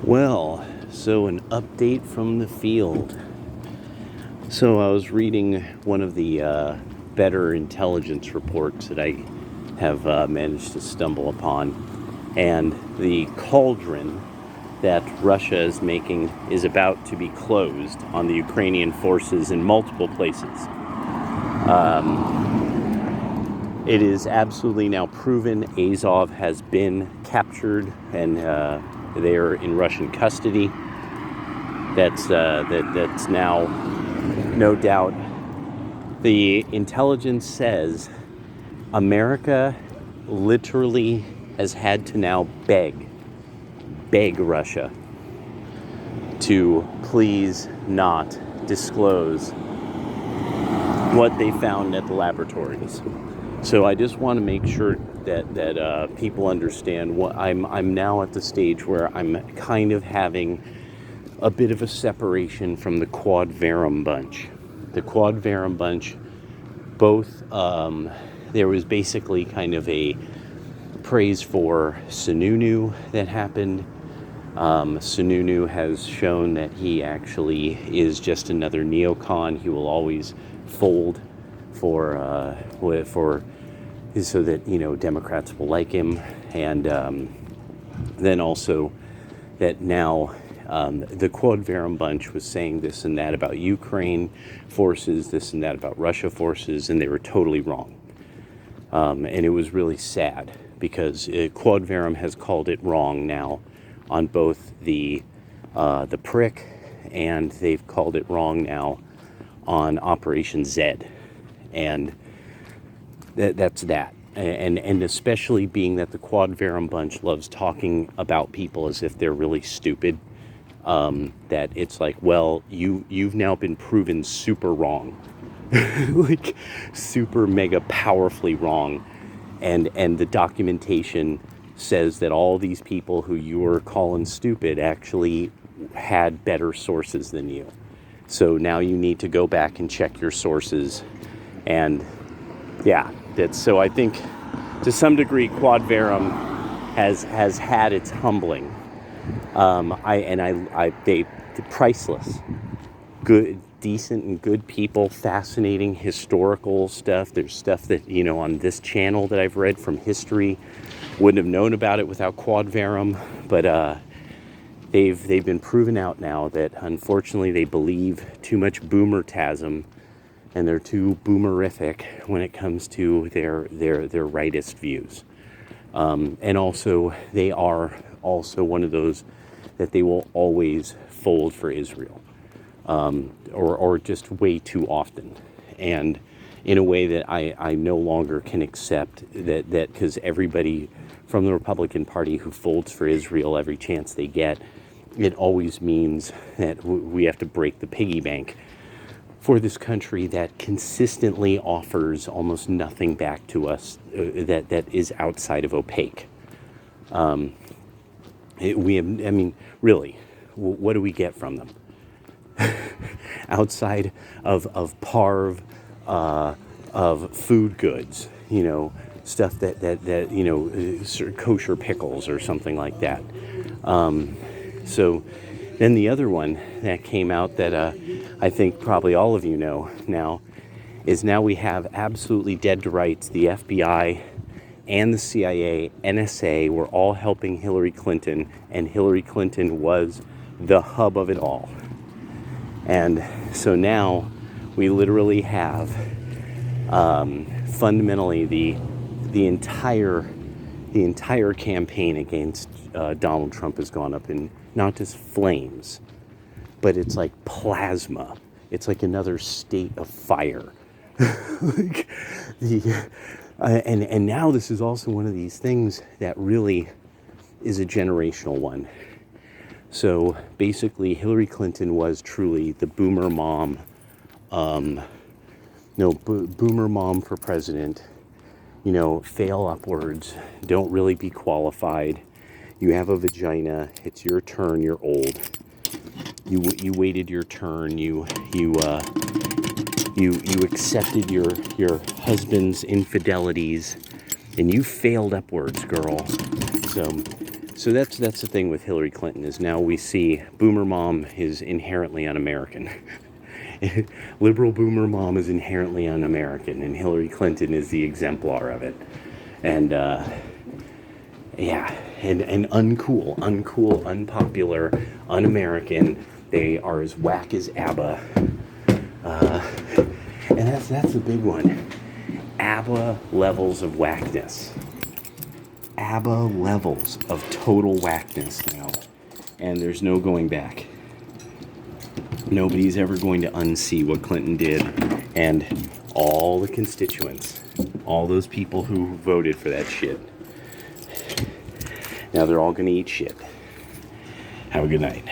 Well, so an update from the field. So I was reading one of the better intelligence reports that I have managed to stumble upon, and the cauldron that Russia is making is about to be closed on the Ukrainian forces in multiple places. It is absolutely now proven Azov has been captured and they are in Russian custody. That's now, no doubt. The intelligence says America literally has had to now beg Russia to please not disclose what they found at the laboratories. So I just want to make sure that people understand what I'm now at the stage where I'm kind of having a bit of a separation from the Quad Verum bunch. The Quad Verum bunch, both there was basically kind of a praise for Sununu that happened. Sununu has shown that he actually is just another neocon. He will always fold for so that, you know, Democrats will like him. And then also that now the Quad Verum bunch was saying this and that about Ukraine forces, this and that about Russia forces, and they were totally wrong. And it was really sad because Quad Verum has called it wrong now on both the prick, and they've called it wrong now on Operation Z. And that's that. And especially being that the Quad Verum bunch loves talking about people as if they're really stupid, that it's like, well, you've now been proven super wrong. Like super mega powerfully wrong. And the documentation says that all these people who you were calling stupid actually had better sources than you. So now you need to go back and check your sources. And yeah, that's, so I think to some degree Quad Verum has had its humbling. They priceless, good, decent and good people, fascinating historical stuff. There's stuff that, you know, on this channel that I've read from history, wouldn't have known about it without Quad Verum, but they've been proven out now that unfortunately they believe too much boomertasm, and they're too boomerific when it comes to their rightist views. And also, they are also one of those that they will always fold for Israel, or just way too often. And in a way that I no longer can accept that because everybody from the Republican Party who folds for Israel every chance they get, it always means that we have to break the piggy bank for this country that consistently offers almost nothing back to us that is outside of opaque. Really, what do we get from them? Outside of parv, of food goods, you know, stuff that you know, kosher pickles or something like that. So then the other one that came out that I think probably all of you know now is now we have absolutely dead to rights. The FBI and the CIA, NSA were all helping Hillary Clinton, and Hillary Clinton was the hub of it all. And so now we literally have fundamentally the entire campaign against Donald Trump has gone up in not just flames, but it's like plasma. It's like another state of fire. Like and now this is also one of these things that really is a generational one. So basically, Hillary Clinton was truly the boomer mom. Boomer mom for president. You know, fail upwards. Don't really be qualified. You have a vagina. It's your turn. You're old. You waited your turn. You accepted your husband's infidelities, and you failed upwards, girl. So So that's the thing with Hillary Clinton, is now we see Boomer Mom is inherently un-American. Liberal Boomer Mom is inherently un-American, and Hillary Clinton is the exemplar of it. And yeah, and uncool, unpopular, un-American. They are as whack as ABBA. And that's the big one. ABBA levels of whackness. ABBA levels of total whackness now. And there's no going back. Nobody's ever going to unsee what Clinton did. And all the constituents, all those people who voted for that shit, now they're all going to eat shit. Have a good night.